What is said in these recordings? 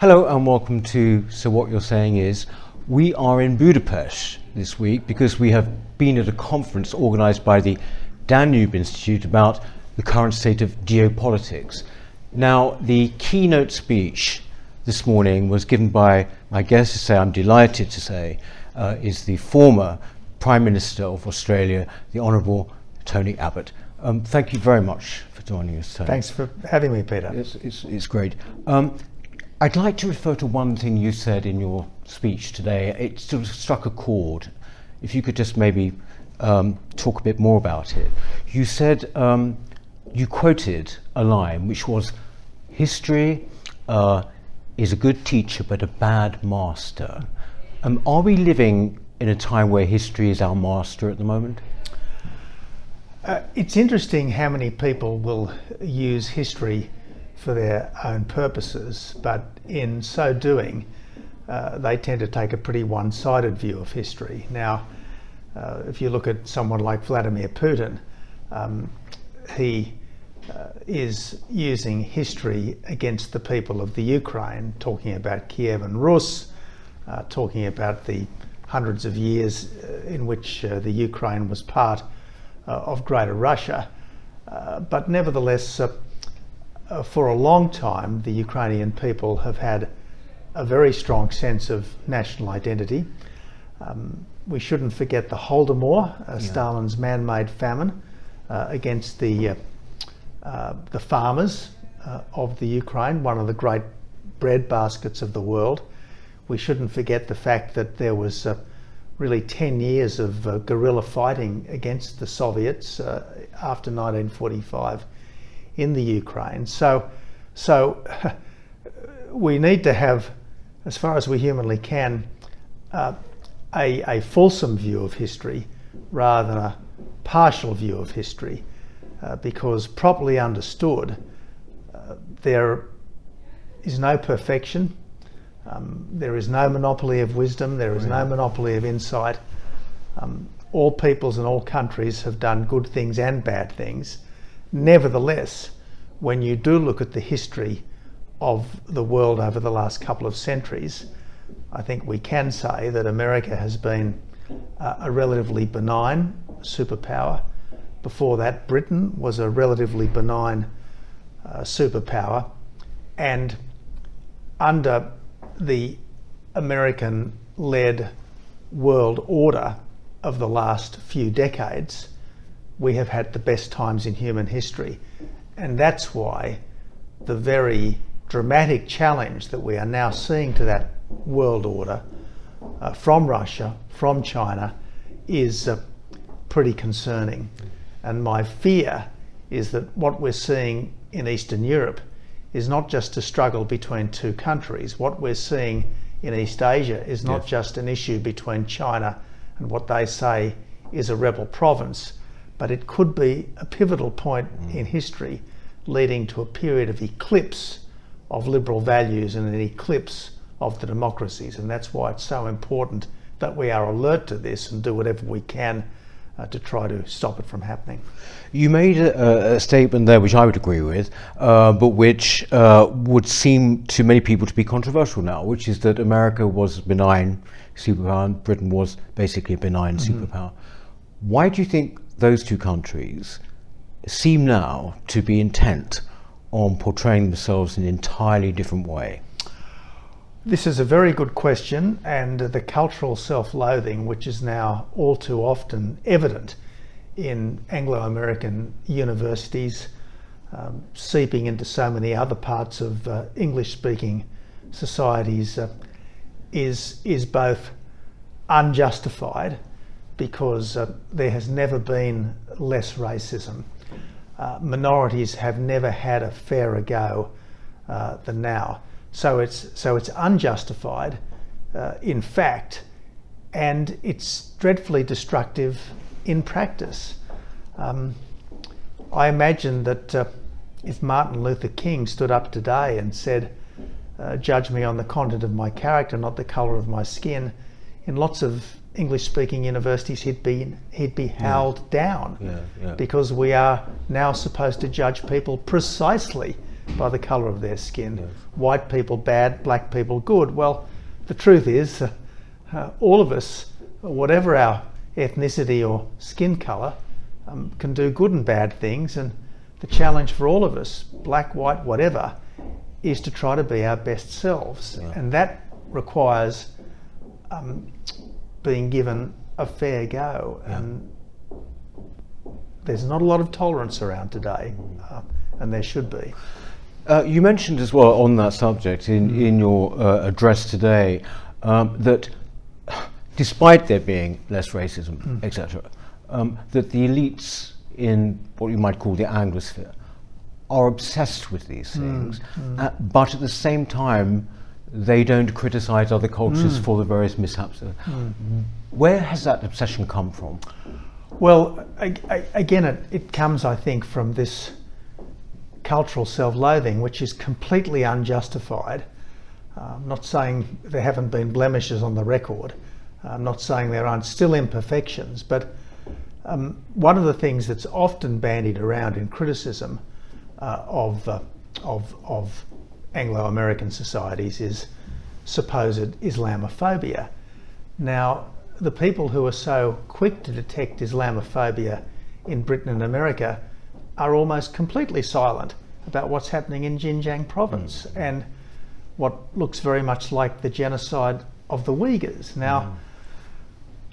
Hello and welcome to So What You're Saying Is. We are in Budapest this week because we have been at a conference organised by the Danube Institute about the current state of geopolitics. Now, the keynote speech this morning was given by my guest to say, I'm delighted to say, is the former Prime Minister of Australia, the Honourable Tony Abbott. Thank you very much for joining us, Tony. Thanks for having me, Peter. It's great. I'd like to refer to one thing you said in your speech today. It sort of struck a chord. If you could just maybe talk a bit more about it. You said, you quoted a line which was, history is a good teacher but a bad master. Are we living in a time where history is our master at the moment? It's interesting how many people will use history for their own purposes, but in so doing, they tend to take a pretty one-sided view of history. Now, if you look at someone like Vladimir Putin, he is using history against the people of the Ukraine, talking about Kiev and Rus, talking about the hundreds of years in which the Ukraine was part of Greater Russia. But nevertheless, for a long time, the Ukrainian people have had a very strong sense of national identity. We shouldn't forget the Holodomor, Stalin's man-made famine against the farmers of the Ukraine, one of the great bread baskets of the world. We shouldn't forget the fact that there was really 10 years of guerrilla fighting against the Soviets after 1945 in the Ukraine. So we need to have, as far as we humanly can, a fulsome view of history rather than a partial view of history, because properly understood, there is no perfection, there is no monopoly of wisdom, there is no monopoly of insight. All peoples and all countries have done good things and bad things. Nevertheless, when you do look at the history of the world over the last couple of centuries, I think we can say that America has been a relatively benign superpower. Before that, Britain was a relatively benign superpower. And under the American-led world order of the last few decades, we have had the best times in human history. And that's why the very dramatic challenge that we are now seeing to that world order from Russia, from China, is pretty concerning. And my fear is that what we're seeing in Eastern Europe is not just a struggle between two countries. What we're seeing in East Asia is not just an issue between China and what they say is a rebel province, but it could be a pivotal point in history leading to a period of eclipse of liberal values and an eclipse of the democracies. And that's why it's so important that we are alert to this and do whatever we can to try to stop it from happening. You made a statement there which I would agree with, but which would seem to many people to be controversial now, which is that America was a benign superpower and Britain was basically a benign superpower. Why do you think those two countries seem now to be intent on portraying themselves in an entirely different way? This is a very good question, and the cultural self-loathing, which is now all too often evident in Anglo-American universities, seeping into so many other parts of English-speaking societies, is both unjustified, because there has never been less racism. Minorities have never had a fairer go than now. So it's unjustified, in fact, and it's dreadfully destructive in practice. I imagine that if Martin Luther King stood up today and said, judge me on the content of my character, not the colour of my skin, in lots of English-speaking universities he'd be howled down, because we are now supposed to judge people precisely by the colour of their skin. Yes. White people bad, black people good. Well, the truth is, all of us, whatever our ethnicity or skin colour, can do good and bad things, and the challenge for all of us, black, white, whatever, is to try to be our best selves. Yeah. And that requires being given a fair go. Yeah. And there's not a lot of tolerance around today, and there should be. You mentioned as well on that subject in your address today that despite there being less racism, etc., that the elites in what you might call the Anglosphere are obsessed with these things, but at the same time they don't criticise other cultures for the various mishaps. Where has that obsession come from? Well, again, it comes, I think, from this cultural self-loathing, which is completely unjustified. I'm not saying there haven't been blemishes on the record. I'm not saying there aren't still imperfections, but one of the things that's often bandied around in criticism of Anglo-American societies is supposed Islamophobia. Now, the people who are so quick to detect Islamophobia in Britain and America are almost completely silent about what's happening in Xinjiang province and what looks very much like the genocide of the Uyghurs. Now,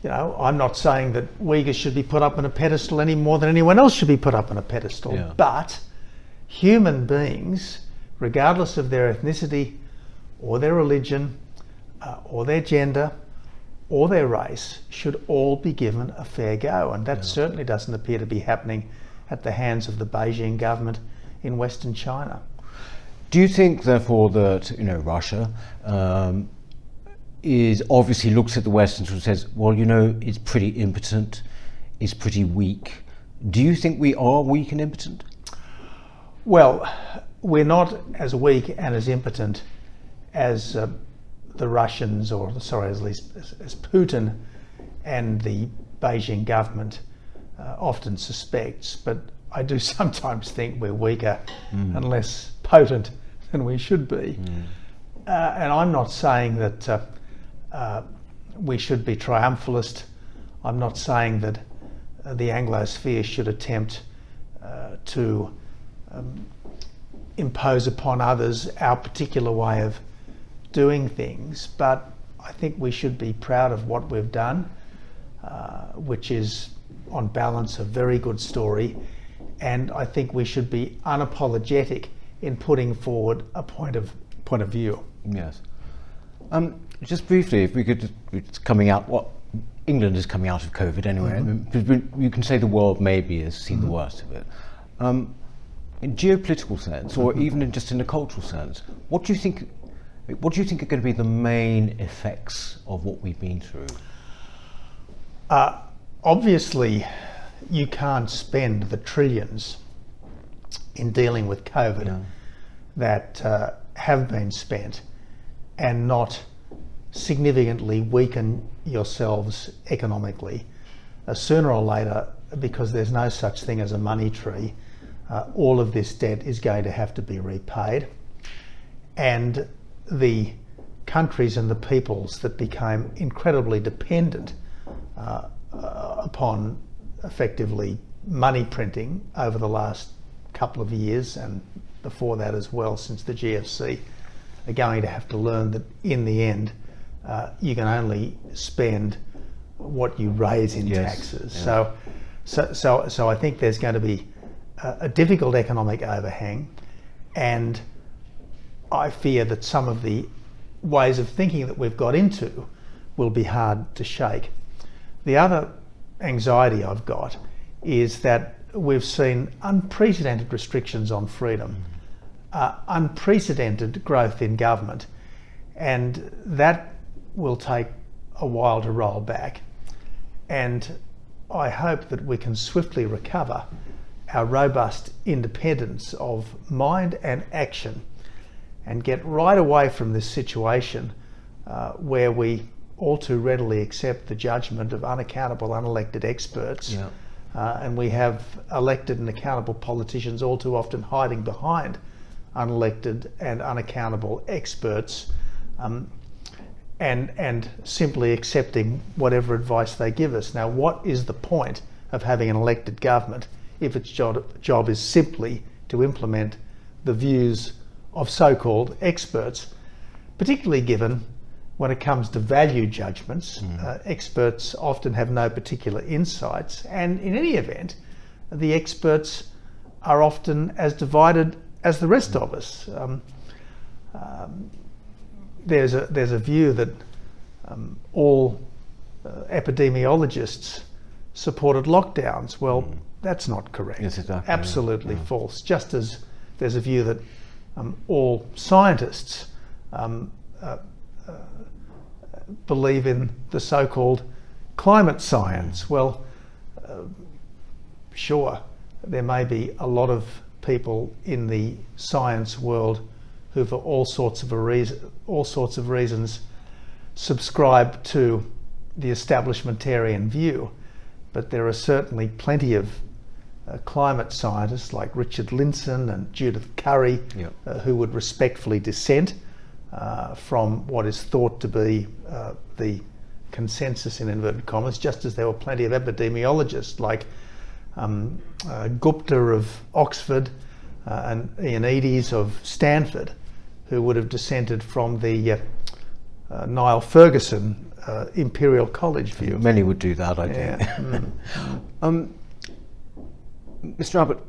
you know, I'm not saying that Uyghurs should be put up on a pedestal any more than anyone else should be put up on a pedestal, but human beings, regardless of their ethnicity or their religion or their gender or their race, should all be given a fair go, and that certainly doesn't appear to be happening at the hands of the Beijing government in Western China. Do you think, therefore, that Russia is obviously looks at the West and sort of says, well, it's pretty impotent, it's pretty weak? Do you think we are weak and impotent? Well, we're not as weak and as impotent as the Russians, or at least as Putin and the Beijing government often suspects, but I do sometimes think we're weaker and less potent than we should be. And I'm not saying that we should be triumphalist. I'm not saying that the Anglosphere should attempt to impose upon others our particular way of doing things, but I think we should be proud of what we've done, which is on balance a very good story, and I think we should be unapologetic in putting forward a point of view. Yes. Just briefly, if we could, it's coming out, England is coming out of COVID anyway. You can say the world maybe has seen the worst of it. In geopolitical sense, or even just in a cultural sense, what do you think are going to be the main effects of what we've been through? Obviously, you can't spend the trillions in dealing with COVID that have been spent and not significantly weaken yourselves economically. Sooner or later, because there's no such thing as a money tree, all of this debt is going to have to be repaid, and the countries and the peoples that became incredibly dependent upon effectively money printing over the last couple of years, and before that as well since the GFC, are going to have to learn that in the end you can only spend what you raise in taxes. So I think there's going to be a difficult economic overhang, and I fear that some of the ways of thinking that we've got into will be hard to shake. The other anxiety I've got is that we've seen unprecedented restrictions on freedom, unprecedented growth in government, and that will take a while to roll back. And I hope that we can swiftly recover our robust independence of mind and action and get right away from this situation where we all too readily accept the judgment of unaccountable, unelected experts, and we have elected and accountable politicians all too often hiding behind unelected and unaccountable experts, and simply accepting whatever advice they give us. Now, what is the point of having an elected government if its job is simply to implement the views of so-called experts, particularly given when it comes to value judgments? Experts often have no particular insights, and in any event, the experts are often as divided as the rest of us. There's a view that all epidemiologists supported lockdowns. Well, that's not correct. Yes, exactly. Absolutely false. Just as there's a view that all scientists believe in the so-called climate science. Well, sure, there may be a lot of people in the science world who, for all sorts of reasons, subscribe to the establishmentarian view, but there are certainly plenty of climate scientists like Richard Linson and Judith Curry who would respectfully dissent from what is thought to be the consensus in inverted commas, just as there were plenty of epidemiologists like Gupta of Oxford and Ioannidis of Stanford who would have dissented from the Niall Ferguson Imperial College view. Many would do that, I think. Mr. Abbott,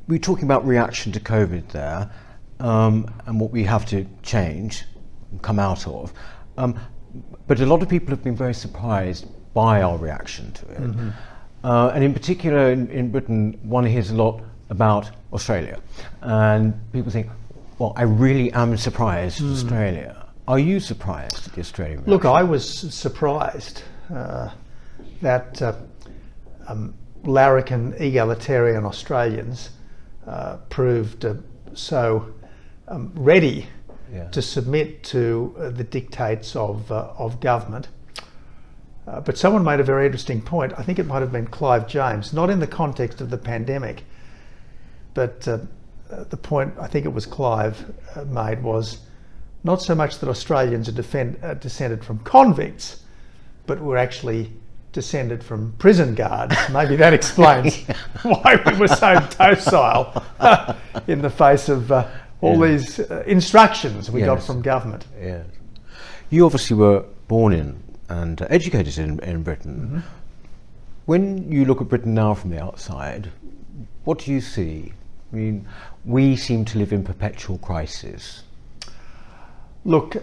we're talking about reaction to COVID there, and what we have to change and come out of. But a lot of people have been very surprised by our reaction to it. And in particular in Britain, one hears a lot about Australia. And people think, well, I really am surprised at Australia. Are you surprised at the Australian reaction? Look, I was surprised that larrikin egalitarian Australians proved so ready to submit to the dictates of government. But someone made a very interesting point. I think it might have been Clive James, not in the context of the pandemic, but the point I think it was Clive made was not so much that Australians are descended from convicts, but we're actually descended from prison guards. Maybe that explains why we were so docile in the face of all these instructions we got from government. Yes. You obviously were born in and educated in Britain. When you look at Britain now from the outside, what do you see? I mean, we seem to live in perpetual crisis. Look,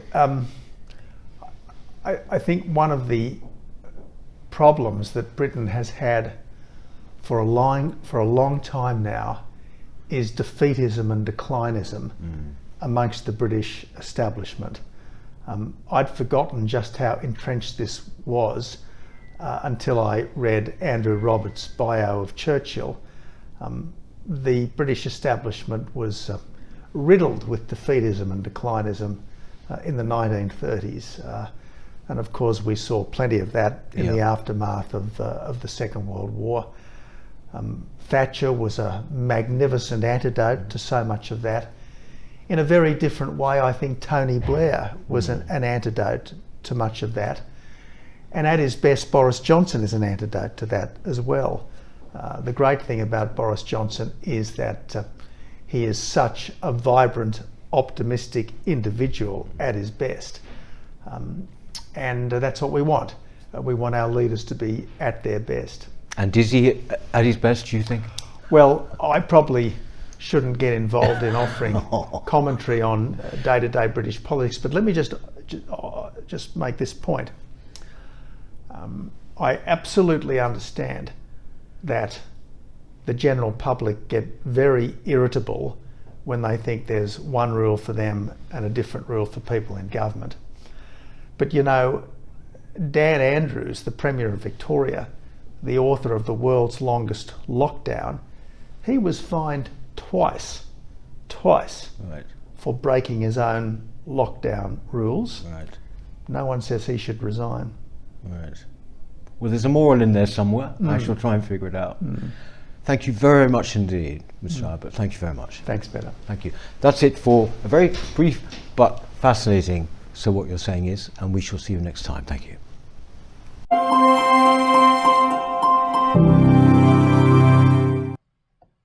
I think one of the problems that Britain has had for a long time now is defeatism and declinism amongst the British establishment. I'd forgotten just how entrenched this was until I read Andrew Roberts' bio of Churchill. The British establishment was riddled with defeatism and declinism in the 1930s. And of course we saw plenty of that in the aftermath of the Second World War. Thatcher was a magnificent antidote to so much of that. In a very different way, I think Tony Blair was an antidote to much of that. And at his best, Boris Johnson is an antidote to that as well. The great thing about Boris Johnson is that he is such a vibrant, optimistic individual at his best. And that's what we want. We want our leaders to be at their best. And is he at his best, do you think? Well, I probably shouldn't get involved in offering commentary on day-to-day British politics, but let me just make this point. I absolutely understand that the general public get very irritable when they think there's one rule for them and a different rule for people in government. But you know, Dan Andrews, the Premier of Victoria, the author of the world's longest lockdown, he was fined twice for breaking his own lockdown rules. No one says he should resign. Well, there's a moral in there somewhere. I shall try and figure it out. Thank you very much indeed, Mr. Abbott. Thank you very much. Thanks, Peter. Thank you. That's it for a very brief but fascinating So What You're Saying Is, and we shall see you next time. Thank you.